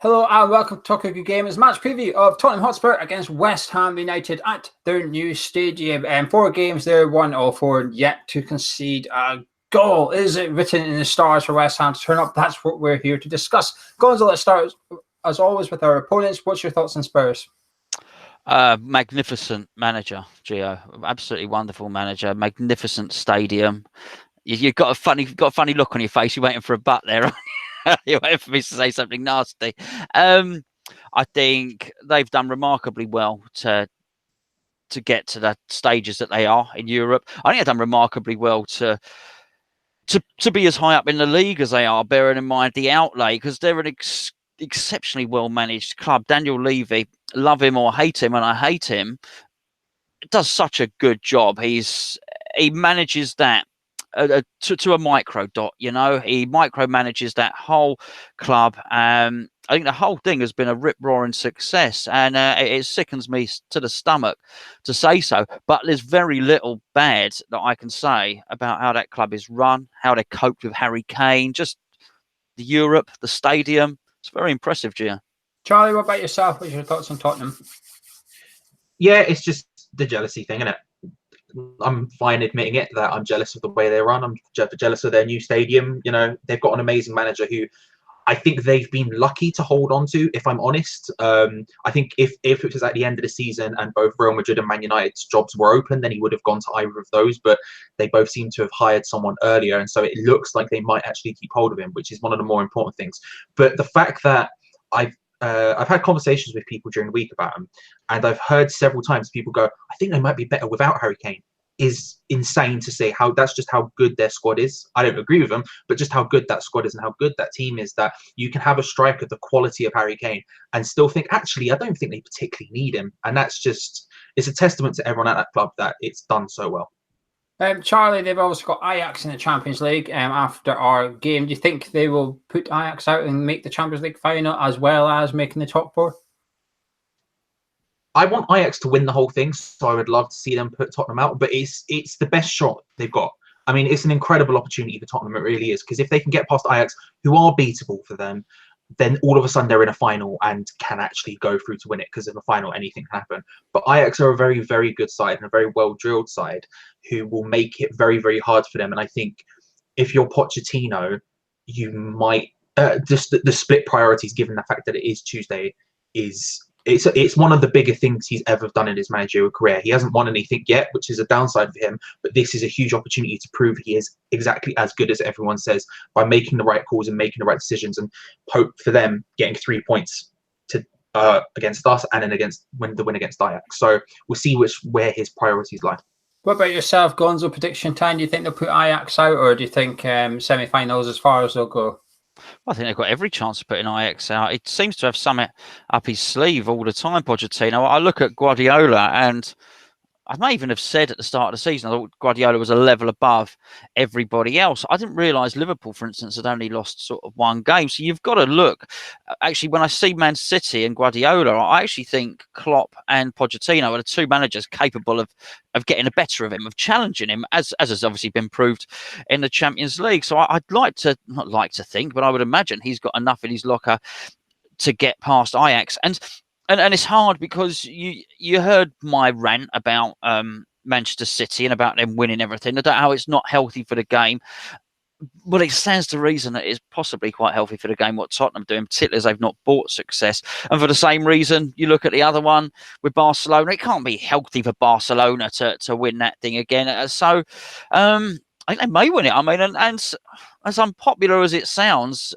Hello and welcome to Talk a Good Game. It's a match preview of Tottenham Hotspur against West Ham United at their new stadium. 4 games there, 1-4, yet to concede a goal. Is it written in the stars for West Ham to turn up? That's what we're here to discuss. Gonzo, let's start as always with our opponents. What's your thoughts on Spurs? Magnificent manager, Gio. Absolutely wonderful manager. Magnificent stadium. You've got a funny look on your face. You're waiting for a butt there. You're waiting for me to say something nasty. I think they've done remarkably well to get to the stages that they are in Europe. I think they've done remarkably well to be as high up in the league as they are, bearing in mind the outlay, because they're an exceptionally well managed club. Daniel Levy, love him or hate him, and I hate him, does such a good job. He manages that to a micro dot, he micromanages that whole club. I think the whole thing has been a rip-roaring success, and it sickens me to the stomach to say so, but there's very little bad that I can say about how that club is run, how they coped with Harry Kane, just the Europe, the stadium. It's very impressive, Gio. Charlie, what about yourself? What's your thoughts on Tottenham? Yeah, it's just the jealousy thing, isn't it? I'm fine admitting it, that I'm jealous of the way they run. I'm jealous of their new stadium. They've got an amazing manager who I think they've been lucky to hold on to, if I'm honest. I think if it was at the end of the season and both Real Madrid and Man United's jobs were open, then he would have gone to either of those. But they both seem to have hired someone earlier, and so it looks like they might actually keep hold of him, which is one of the more important things. But the fact that I've had conversations with people during the week about him, and I've heard several times people go, I think they might be better without Harry Kane, is insane to say. That's just how good their squad is. I don't agree with them, but just how good that squad is and how good that team is, that you can have a striker the quality of Harry Kane and still think, actually, I don't think they particularly need him. And it's a testament to everyone at that club that it's done so well. Charlie, they've also got Ajax in the Champions League after our game. Do you think they will put Ajax out and make the Champions League final as well as making the top 4? I want Ajax to win the whole thing, so I would love to see them put Tottenham out, but it's the best shot they've got. I mean, it's an incredible opportunity for Tottenham, it really is, because if they can get past Ajax, who are beatable for them, then all of a sudden they're in a final and can actually go through to win it, because in the final anything can happen. But Ajax are a very, very good side and a very well-drilled side who will make it very, very hard for them. And I think if you're Pochettino, you might just the split priorities, given the fact that it is Tuesday, it's one of the bigger things he's ever done in his managerial career. He hasn't won anything yet, which is a downside for him, but this is a huge opportunity to prove he is exactly as good as everyone says, by making the right calls and making the right decisions, and hope for them getting 3 points to against us and then the win against Ajax. So we'll see where his priorities lie. What about yourself, Gonzo? Prediction time? Do you think they'll put Ajax out, or do you think semi-finals as far as they'll go? I think they've got every chance of putting Ajax out. It seems to have something up his sleeve all the time, Pochettino. I look at Guardiola, and I may even have said at the start of the season, I thought Guardiola was a level above everybody else. I didn't realise Liverpool, for instance, had only lost sort of 1 game. So you've got to look. Actually, when I see Man City and Guardiola, I actually think Klopp and Pochettino are the 2 managers capable of getting the better of him, of challenging him, as has obviously been proved in the Champions League. So I'd not like to think, but I would imagine he's got enough in his locker to get past Ajax. And it's hard, because you heard my rant about Manchester City and about them winning everything, about how it's not healthy for the game. Well, it stands to reason that it's possibly quite healthy for the game what Tottenham are doing, particularly as they've not bought success. And for the same reason, you look at the other one with Barcelona, it can't be healthy for Barcelona to win that thing again. So I think they may win it. I mean, and as unpopular as it sounds,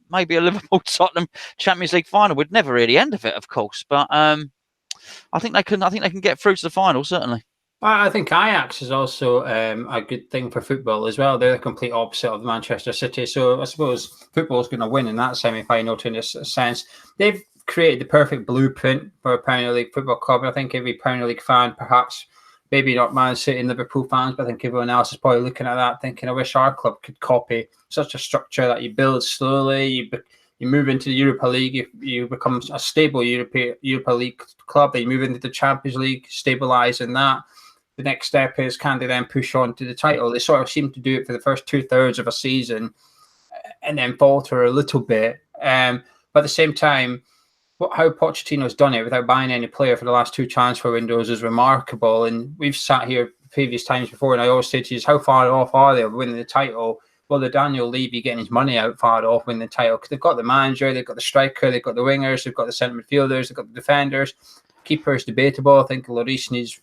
maybe a Liverpool-Tottenham Champions League final would never really end of it, of course. But I think they can get through to the final, certainly. I think Ajax is also a good thing for football as well. They're the complete opposite of Manchester City. So I suppose football is going to win in that semi-final in this sense. They've created the perfect blueprint for a Premier League football club. I think every Premier League fan, perhaps maybe not Man City and Liverpool fans, but I think everyone else is probably looking at that thinking, I wish our club could copy such a structure that you build slowly, you move into the Europa League, you become a stable Europa League club, then you move into the Champions League, stabilise in that. The next step is, can they then push on to the title? They sort of seem to do it for the first 2/3 of a season and then falter a little bit. But But at the same time, how Pochettino's done it without buying any player for the last 2 transfer windows is remarkable. And we've sat here previous times before, and I always say to you, how far off are they of winning the title? Well, the Daniel Levy getting his money out far off winning the title, because they've got the manager, they've got the striker, they've got the wingers, they've got the centre midfielders, they've got the defenders. Keeper is debatable. I think Lloris needs.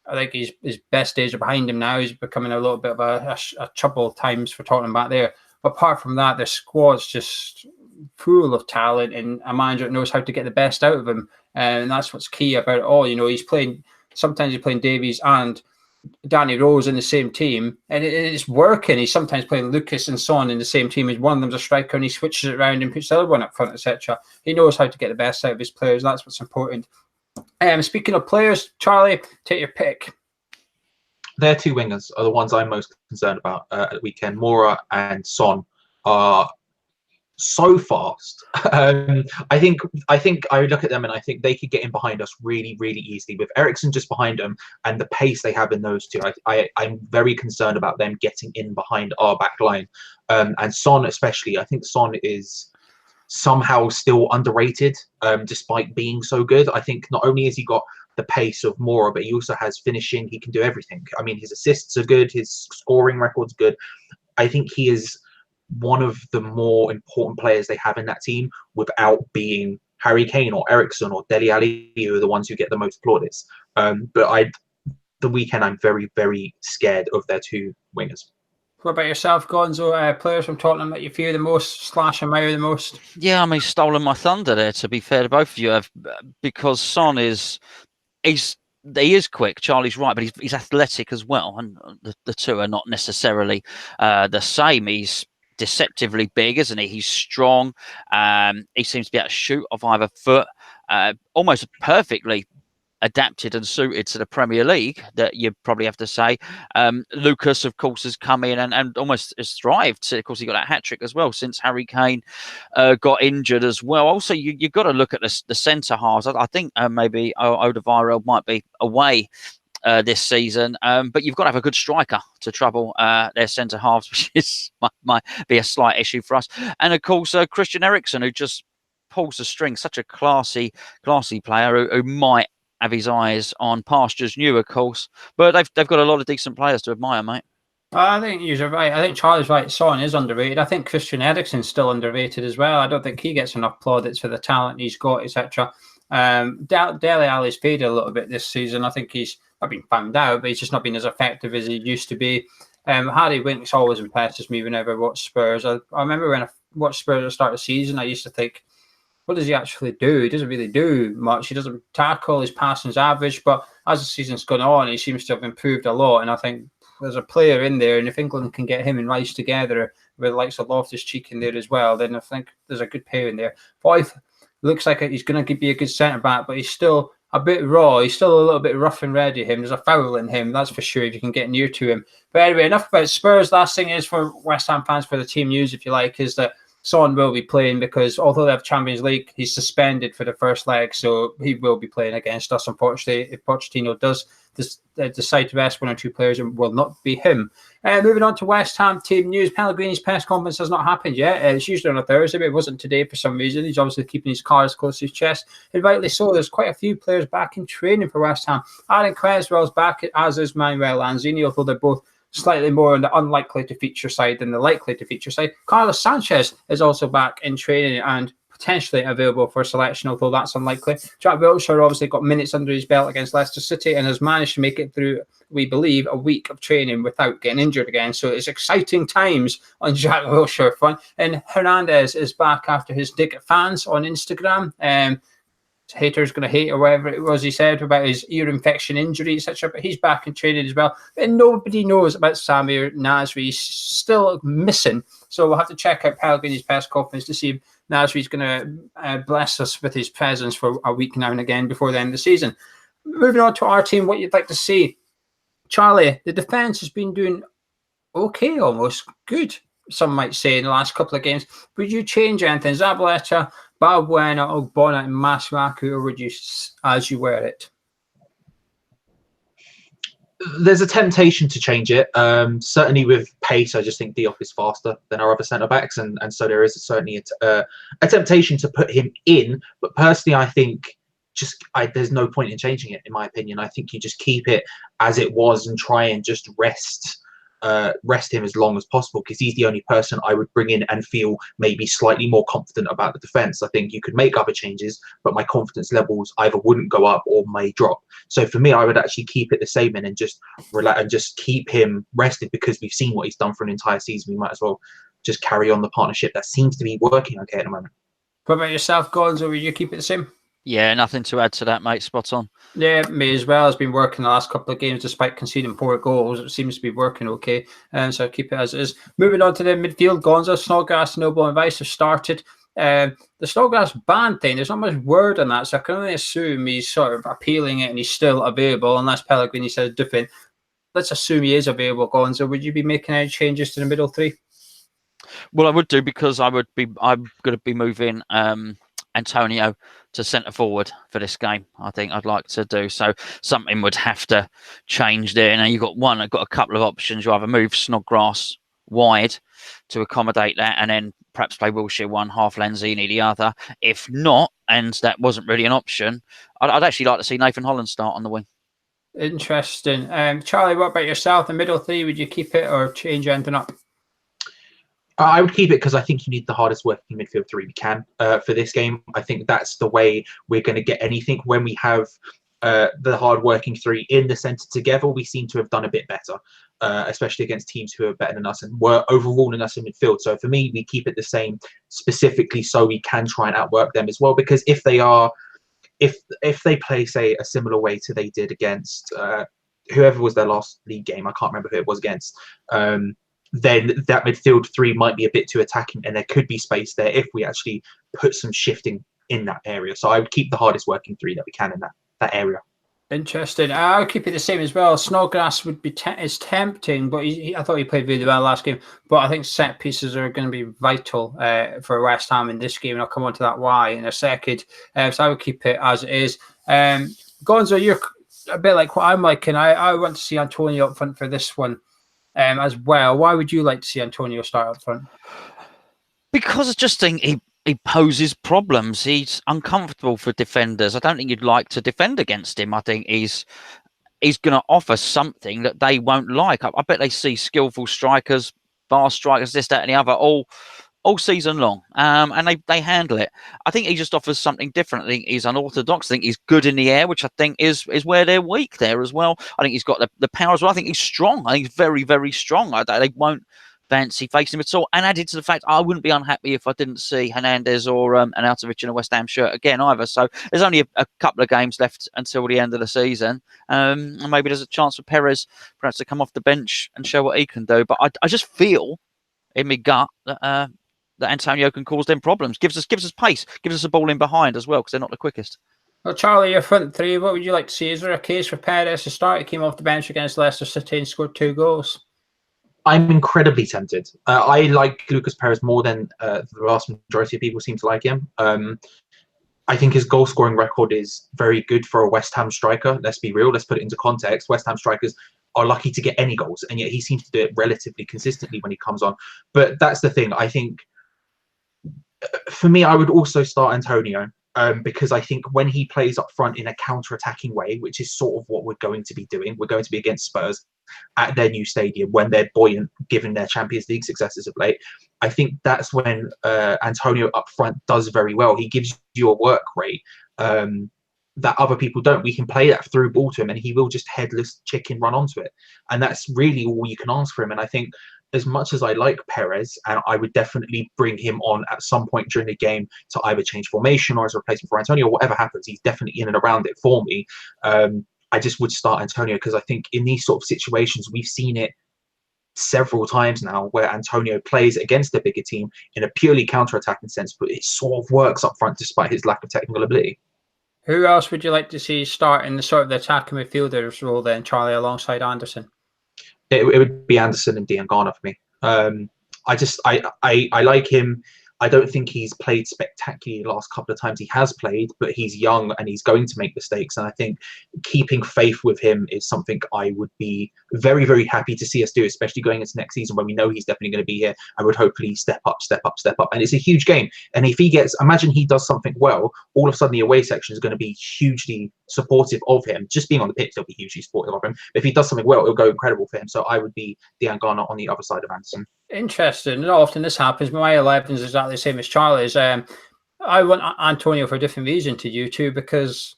I think his best days are behind him now. He's becoming a little bit of a trouble times for Tottenham back there. But apart from that, their squad's just full of talent, and a manager that knows how to get the best out of him. And that's what's key about it all. Sometimes he's playing Davies and Danny Rose in the same team, and it's working. He's sometimes playing Lucas and Son in the same team. One of them's a striker, and he switches it around and puts the other one up front, etc. He knows how to get the best out of his players. That's what's important. Speaking of players, Charlie, take your pick. Their 2 wingers are the ones I'm most concerned about at the weekend. Mora and Son are so fast. I think I look at them and I think they could get in behind us really, really easily. With Eriksen just behind them and the pace they have in those 2, I'm very concerned about them getting in behind our back line. And Son especially, I think Son is somehow still underrated, despite being so good. I think not only has he got the pace of Mora, but he also has finishing. He can do everything. I mean, his assists are good, his scoring record's good. I think he is one of the more important players they have in that team without being Harry Kane or Eriksen or Dele Alli, who are the ones who get the most plaudits. But the weekend, I'm very, very scared of their 2 wingers. What about yourself, Gonzo? Players from Tottenham that you fear the most, / admire the most? Yeah, I mean, stolen my thunder there, to be fair to both of you, because Son he is quick. Charlie's right, but he's athletic as well, and the 2 are not necessarily the same. He's deceptively big, isn't he? He's strong. He seems to be able to shoot off either foot, almost perfectly adapted and suited to the Premier League, that you probably have to say. Lucas, of course, has come in and almost has thrived. Of course, he got that hat-trick as well since Harry Kane got injured as well. Also, you've got to look at the centre halves. I think maybe Odegaard might be away this season, but you've got to have a good striker to trouble their centre halves, which might be a slight issue for us. And of course, Christian Eriksen, who just pulls the string, such a classy player who might have his eyes on pastures new, of course, but they've got a lot of decent players to admire, mate. I think you're right. I think Charlie's right. Son is underrated. I think Christian Eriksen's still underrated as well. I don't think he gets enough plaudits for the talent he's got, etc. Dele Alli's faded a little bit this season. I think he's not been found out, but he's just not been as effective as he used to be. Harry Winks always impresses me whenever I watch Spurs. I remember when I watched Spurs at the start of the season, I used to think, what does he actually do? He doesn't really do much. He doesn't tackle. His passing's average. But as the season's gone on, he seems to have improved a lot. And I think there's a player in there, and if England can get him and Rice together with the likes of Loftus-Cheek in there as well, then I think there's a good pair in there. Boyth looks like he's going to be a good centre-back, but he's still a bit raw. He's still a little bit rough and ready. There's a foul in him, that's for sure, if you can get near to him. But anyway, enough about Spurs. Last thing is for West Ham fans, for the team news, if you like, is that Son will be playing, because although they have Champions League, he's suspended for the first leg, so he will be playing against us, unfortunately. If Pochettino does decide to rest 1 or 2 players, it will not be him. Moving on to West Ham team news, Pellegrini's press conference has not happened yet. It's usually on a Thursday, but it wasn't today for some reason. He's obviously keeping his cards close to his chest, and rightly so. There's quite a few players back in training for West Ham. Aaron Cresswell's back, as is Manuel Lanzini, although they're both slightly more on the unlikely to feature side than the likely to feature side. Carlos Sanchez is also back in training and potentially available for selection, although that's unlikely. Jack Wilshere obviously got minutes under his belt against Leicester City and has managed to make it through, we believe, a week of training without getting injured again. So it's exciting times on Jack Wilshere front. And Hernandez is back after his dig at fans on Instagram. Haters going to hate or whatever it was he said about his ear infection injury, etc. But he's back in training as well. And nobody knows about Samir Nasri. He's still missing. So we'll have to check out Pellegrini's press conference to see if Nasri's going to bless us with his presence for a week now and again before the end of the season. Moving on to our team, what you'd like to see. Charlie, the defence has been doing okay, almost good, some might say, in the last couple of games. Would you change anything? Zabaleta, Balbuena, Ogbonna, and Masuaku, or would you as you wear it? There's a temptation to change it. Certainly with pace, I just think Diop is faster than our other centre backs, and so there is certainly a temptation to put him in. But personally, I think there's no point in changing it. In my opinion, I think you just keep it as it was and try and just rest him as long as possible, because he's the only person I would bring in and feel maybe slightly more confident about the defence. I think you could make other changes, but my confidence levels either wouldn't go up or may drop. So for me, I would actually keep it the same and just relax and just keep him rested, because we've seen what he's done for an entire season. We might as well just carry on the partnership that seems to be working okay at the moment. What about yourself, Gonzo? Would you keep it the same? Yeah, nothing to add to that, mate. Spot on. Yeah, me as well. Has been working the last couple of games despite conceding 4 goals. It seems to be working okay, and so I'll keep it as it is. Moving on to the midfield, Gonzo, Snodgrass, Noble, and Vice have started. The Snodgrass ban thing, there's not much word on that, so I can only assume he's sort of appealing it and he's still available, unless Pellegrini says different. Let's assume he is available, Gonzo. Would you be making any changes to the middle three? Well, I would do, because I'm going to be moving Antonio to centre forward for this game. I think I'd like to do so. Something would have to change there. Now you've got a couple of options. You either move Snodgrass wide to accommodate that, and then perhaps play Wilshere one, half Lanzini the other. If not, and that wasn't really an option, I'd actually like to see Nathan Holland start on the wing. Interesting. Charlie, what about yourself? The middle three, would you keep it or change anything up? I would keep it, because I think you need the hardest working midfield three we can for this game. I think that's the way we're going to get anything. When we have the hard working three in the centre together, we seem to have done a bit better, especially against teams who are better than us and were overruling us in midfield. So for me, we keep it the same, specifically so we can try and outwork them as well. Because if they play, say, a similar way to they did against whoever was their last league game, I can't remember who it was against, then that midfield three might be a bit too attacking, and there could be space there if we actually put some shifting in that area. So I would keep the hardest working three that we can in that area. Interesting. I'll keep it the same as well. Snodgrass would be is tempting, but I thought he played really well last game. But I think set pieces are going to be vital for West Ham in this game, and I'll come on to that why in a second. So I would keep it as it is. Gonzo, you're a bit like what I'm like, and I want to see Antonio up front for this one. As well. Why would you like to see Antonio start up front? Because I just think he poses problems. He's uncomfortable for defenders. I don't think you'd like to defend against him. I think he's going to offer something that they won't like. I bet they see skillful strikers, fast strikers, this, that, and the other, all season long, and they handle it. I think he just offers something different. I think he's unorthodox. I think he's good in the air, which I think is where they're weak there as well. I think he's got the power as well. I think he's strong. I think he's very, very strong. They won't fancy facing him at all. And added to the fact, I wouldn't be unhappy if I didn't see Hernandez or Arnautovic in a West Ham shirt again either. So there's only a couple of games left until the end of the season. And maybe there's a chance for Perez perhaps to come off the bench and show what he can do. But I just feel in my gut that Antonio can cause them problems. Gives us pace, gives us a ball in behind as well, because they're not the quickest. Well, Charlie, your front three, what would you like to see? Is there a case for Perez to start? He came off the bench against Leicester City and scored 2 goals. I'm incredibly tempted. I like Lucas Perez more than the vast majority of people seem to like him. I think his goal scoring record is very good for a West Ham striker. Let's be real. Let's put it into context. West Ham strikers are lucky to get any goals, and yet he seems to do it relatively consistently when he comes on. But that's the thing. I think for me, I would also start Antonio because I think when he plays up front in a counter-attacking way, which is sort of what we're going to be doing, we're going to be against Spurs at their new stadium when they're buoyant, given their Champions League successes of late. I think that's when Antonio up front does very well. He gives you a work rate that other people don't. We can play that through ball to him, and he will just headless chicken run onto it. And that's really all you can ask for him. And I think as much as I like Perez, and I would definitely bring him on at some point during the game to either change formation or as a replacement for Antonio, whatever happens, he's definitely in and around it for me. I just would start Antonio because I think in these sort of situations, we've seen it several times now where Antonio plays against a bigger team in a purely counter-attacking sense, but it sort of works up front despite his lack of technical ability. Who else would you like to see start in the sort of the attacking midfielders role then, Charlie, alongside Anderson? It would be Anderson and Diangana for me. I like him. I don't think he's played spectacularly the last couple of times he has played, but he's young and he's going to make mistakes. And I think keeping faith with him is something I would be very, very happy to see us do, especially going into next season when we know he's definitely going to be here. I would hopefully step up. And it's a huge game. And if he imagine he does something well, all of a sudden the away section is going to be hugely supportive of him. Just being on the pitch, they'll be hugely supportive of him. But if he does something well, it'll go incredible for him. So I would be Diangana on the other side of Anderson. Interesting. Not often this happens. My 11 is exactly the same as Charlie's. I want Antonio for a different reason to you two, because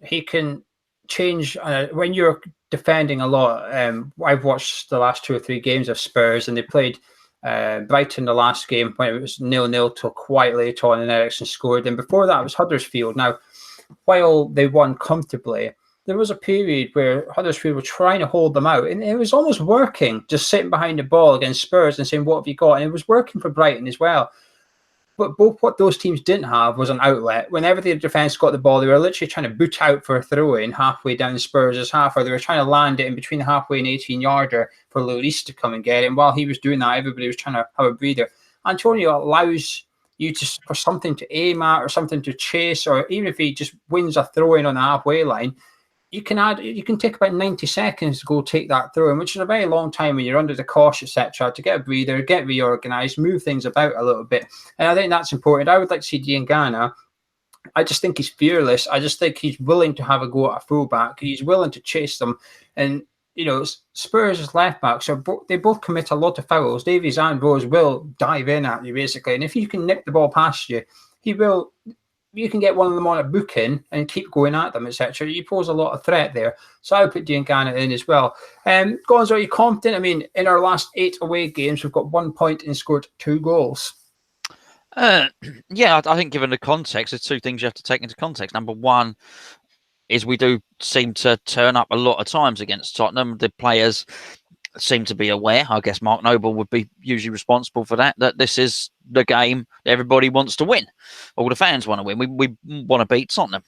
he can change when you're defending a lot. I've watched the last 2 or 3 games of Spurs, and they played Brighton the last game when it was 0-0 till quite late on, and Eriksen scored. And before that, it was Huddersfield. Now, while they won comfortably, there was a period where Huddersfield were trying to hold them out, and it was almost working, just sitting behind the ball against Spurs and saying, what have you got? And it was working for Brighton as well. But both what those teams didn't have was an outlet. Whenever the defence got the ball, they were literally trying to boot out for a throw-in halfway down Spurs' half, or they were trying to land it in between the halfway and 18-yarder for Lloris to come and get it. And while he was doing that, everybody was trying to have a breather. Antonio allows you for something to aim at or something to chase, or even if he just wins a throw-in on the halfway line, you can take about 90 seconds to go take that throw in, which is a very long time when you're under the cosh, etc., to get a breather, get reorganised, move things about a little bit. And I think that's important. I would like to see Diangana. I just think he's fearless. I just think he's willing to have a go at a fullback. He's willing to chase them. And, you know, Spurs' left backs, they both commit a lot of fouls. Davies and Rose will dive in at you, basically. And if you can nip the ball past you, he will. You can get one of them on a booking and keep going at them, etc. You pose a lot of threat there. So I would put Diangana in as well. Gonzo, are you confident? I mean, in our last 8 away games, we've got 1 point and scored 2 goals. Yeah, I think given the context, there's 2 things you have to take into context. Number one is we do seem to turn up a lot of times against Tottenham. The players seem to be aware. I guess Mark Noble would be usually responsible for that this is the game everybody wants to win. All the fans want to win. We want to beat Tottenham.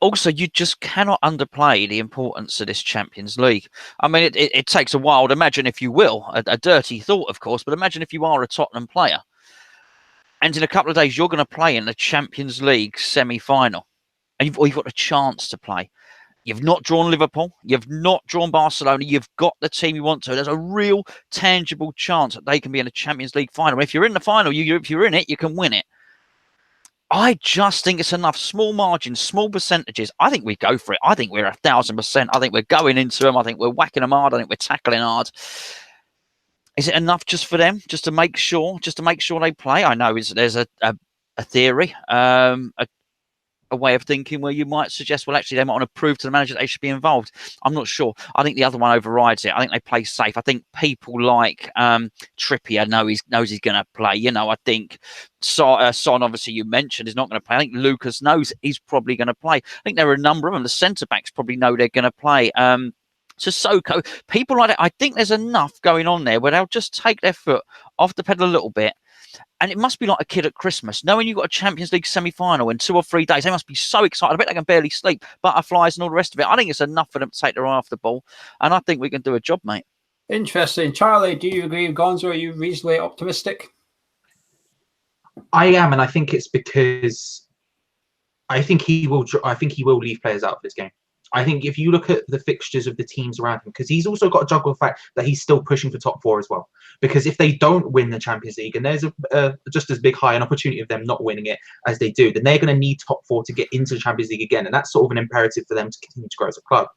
Also, you just cannot underplay the importance of this Champions League. I mean, it takes a while. Imagine, if you will, a dirty thought, of course, but imagine if you are a Tottenham player and in a couple of days you're going to play in the Champions League semi-final and you've got a chance to play. You've not drawn Liverpool. You've not drawn Barcelona. You've got the team you want to. There's a real tangible chance that they can be in a Champions League final. If you're in the final, if you're in it, you can win it. I just think it's enough. Small margins, small percentages. I think we go for it. I think we're 1,000%. I think we're going into them. I think we're whacking them hard. I think we're tackling hard. Is it enough just for them, just to make sure they play? I know there's a theory, a way of thinking where you might suggest, well, actually, they might want to prove to the manager that they should be involved. I'm not sure. I think the other one overrides it. I think they play safe. I think people like Trippier knows he's going to play. You know, I think Son, obviously, you mentioned, is not going to play. I think Lucas knows he's probably going to play. I think there are a number of them. The centre-backs probably know they're going to play. Sissoko, people like that. I think there's enough going on there where they'll just take their foot off the pedal a little bit. And it must be like a kid at Christmas, knowing you've got a Champions League semi-final in 2 or 3 days. They must be so excited. I bet they can barely sleep. Butterflies and all the rest of it. I think it's enough for them to take their eye off the ball. And I think we can do a job, mate. Interesting. Charlie, do you agree with Gonzo? Are you reasonably optimistic? I am, and I think it's because I think he will leave players out for this game. I think if you look at the fixtures of the teams around him, because he's also got to juggle the fact that he's still pushing for top 4 as well. Because if they don't win the Champions League, and there's just as big high an opportunity of them not winning it as they do, then they're going to need top 4 to get into the Champions League again. And that's sort of an imperative for them to continue to grow as a club,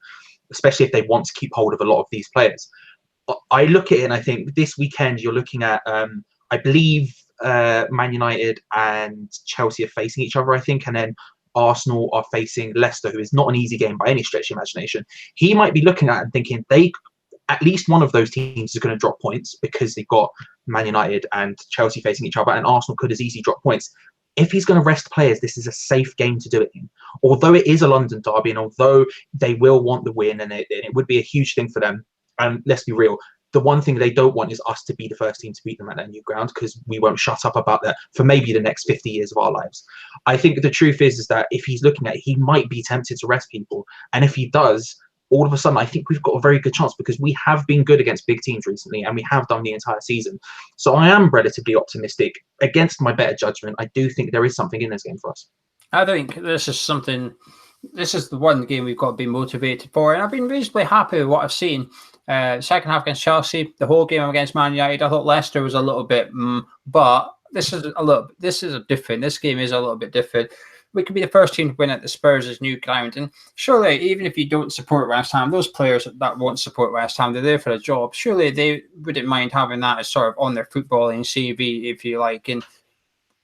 especially if they want to keep hold of a lot of these players. I look at it and I think this weekend you're looking at, I believe Man United and Chelsea are facing each other, I think, and then Arsenal are facing Leicester, who is not an easy game by any stretch of imagination. He might be looking at it and thinking at least one of those teams is going to drop points because they've got Man United and Chelsea facing each other, and Arsenal could as easily drop points. If he's going to rest players, this is a safe game to do it in. Although it is a London derby, and although they will want the win, and it would be a huge thing for them, and let's be real, the one thing they don't want is us to be the first team to beat them at their new ground, because we won't shut up about that for maybe the next 50 years of our lives. I think the truth is that if he's looking at it, he might be tempted to rest people. And if he does, all of a sudden I think we've got a very good chance because we have been good against big teams recently and we have done the entire season. So I am relatively optimistic. Against my better judgment, I do think there is something in this game for us. I think this is the one game we've got to be motivated for. And I've been reasonably happy with what I've seen. Second half against Chelsea, the whole game against Man United, I thought Leicester was a little bit, but this game is a little bit different. We could be the first team to win at the Spurs' new ground. And surely, even if you don't support West Ham, those players that won't support West Ham, they're there for a job. Surely they wouldn't mind having that as sort of on their footballing CV, if you like. And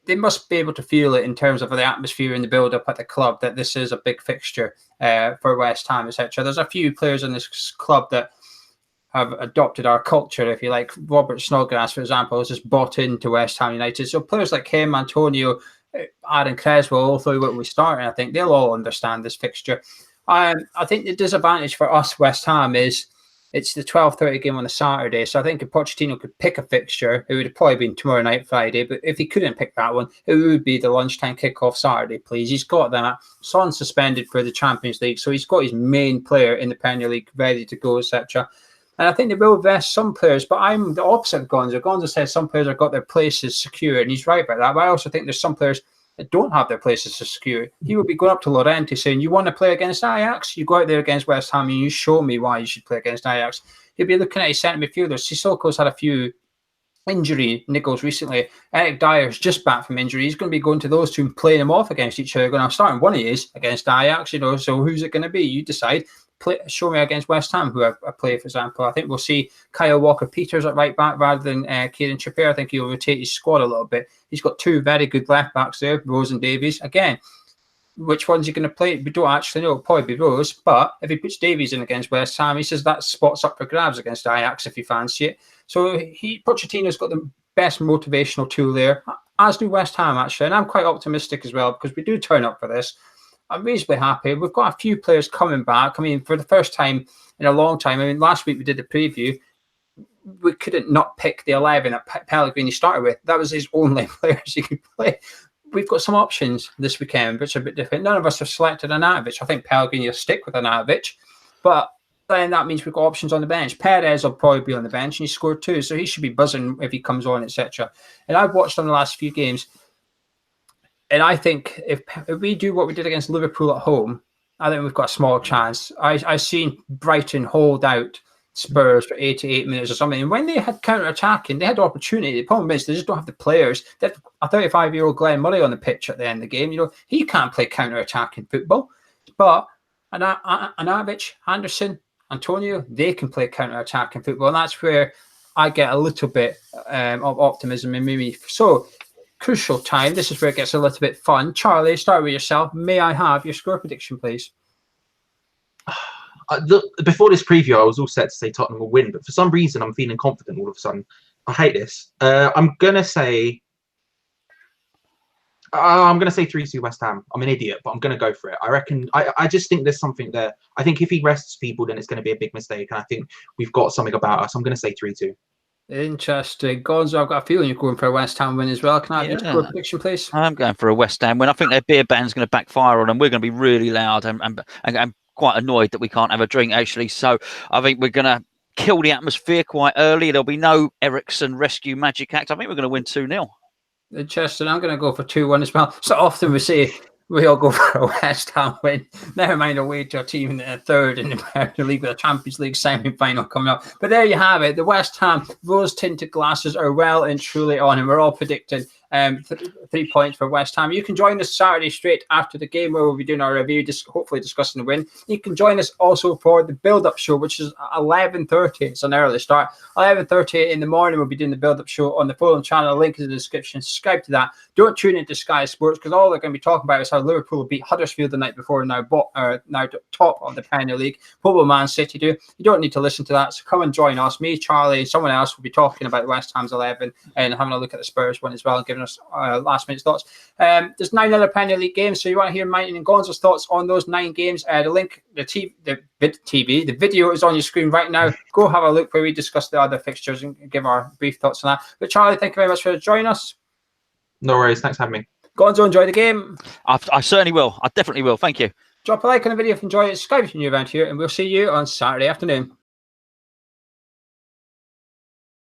they must be able to feel it in terms of the atmosphere and the build-up at the club that this is a big fixture for West Ham, etc. There's a few players in this club that have adopted our culture, if you like. Robert Snodgrass, for example, has just bought into West Ham United. So players like him, Antonio, Aaron Creswell, all through what we started, I think they'll all understand this fixture. I think the disadvantage for us, West Ham, is it's the 12:30 game on a Saturday. So I think if Pochettino could pick a fixture, it would have probably been tomorrow night, Friday. But if he couldn't pick that one, it would be the lunchtime kickoff Saturday, please. He's got that. Son suspended for the Champions League, so he's got his main player in the Premier League ready to go, etc. And I think they will vest some players, but I'm the opposite of Gonzo. Gonzo says some players have got their places secure, and he's right about that. But I also think there's some players that don't have their places secure. He would be going up to Llorente saying, you want to play against Ajax? You go out there against West Ham and you show me why you should play against Ajax. He'll be looking at his centre midfielders. Sissoko's had a few injury niggles recently. Eric Dyer's just back from injury. He's going to be going to those two and playing them off against each other. Going to start one of these against Ajax, so who's it going to be? You decide. Show me against West Ham, who I play, for example. I think we'll see Kyle Walker-Peters at right back rather than Kieran Trippier. I think he'll rotate his squad a little bit. He's got two very good left backs there, Rose and Davies. Again, which one's he going to play? We don't actually know. It'll probably be Rose. But if he puts Davies in against West Ham, he says that spot's up for grabs against Ajax if you fancy it. So Pochettino's got the best motivational tool there, as do West Ham, actually. And I'm quite optimistic as well because we do turn up for this. I'm reasonably happy. We've got a few players coming back. I mean, for the first time in a long time. I mean, last week we did the preview. We couldn't not pick the 11 that Pellegrini started with. That was his only players he could play. We've got some options this weekend, which are a bit different. None of us have selected Arnautovic. I think Pellegrini will stick with Arnautovic. But then that means we've got options on the bench. Perez will probably be on the bench, and he scored 2, so he should be buzzing if he comes on, etc. And I've watched on the last few games. And I think if we do what we did against Liverpool at home, I think we've got a small chance. I've seen Brighton hold out Spurs for 88 minutes or something. And when they had counter-attacking, they had opportunity. The problem is they just don't have the players. They have a 35-year-old Glenn Murray on the pitch at the end of the game. He can't play counter-attacking football. But Arnautovic, Anderson, Antonio, they can play counter-attacking football. And that's where I get a little bit of optimism in me. So, crucial time. This is where it gets a little bit fun. Charlie, start with yourself. May I have your score prediction, please? Before this preview, I was all set to say Tottenham will win, but for some reason, I'm feeling confident all of a sudden. I hate this. I'm gonna say 3-2 West Ham. I'm an idiot, but I'm gonna go for it. I reckon. I just think there's something there. I think if he rests people, then it's going to be a big mistake, and I think we've got something about us. I'm gonna say 3-2. Interesting. Gonzo, I've got a feeling you're going for a West Ham win as well. Can I have your score prediction, please? I'm going for a West Ham win. I think their beer ban's going to backfire on them. We're going to be really loud and quite annoyed that we can't have a drink, actually. So I think we're going to kill the atmosphere quite early. There'll be no Ericsson rescue magic act. I think we're going to win 2-0. Interesting. I'm going to go for 2-1 as well. So often we say we all go for a West Ham win. Never mind away to a team in the third in the Premier League with a Champions League semi-final coming up. But there you have it. The West Ham rose-tinted glasses are well and truly on, and we're all predicting 3 points for West Ham. You can join us Saturday straight after the game where we'll be doing our review, hopefully discussing the win. You can join us also for the build-up show, which is 11:30. It's an early start. 11:30 in the morning, we'll be doing the build-up show on the Fulham channel. Link is in the description. Subscribe to that. Don't tune into Sky Sports because all they're going to be talking about is how Liverpool beat Huddersfield the night before and now top of the Premier League. What will Man City do? You don't need to listen to that. So come and join us. Me, Charlie, and someone else will be talking about West Ham's 11 and having a look at the Spurs one as well and giving us last minute thoughts. There's 9 other Premier League games, so you want to hear mine and Gonzo's thoughts on those 9 games. The link, the video is on your screen right now. Go have a look where we discuss the other fixtures and give our brief thoughts on that. But Charlie, thank you very much for joining us. No worries. Thanks for having me. Gonzo, enjoy the game. I certainly will. I definitely will. Thank you. Drop a like on the video if you enjoyed it. Subscribe if you're new around here, and we'll see you on Saturday afternoon.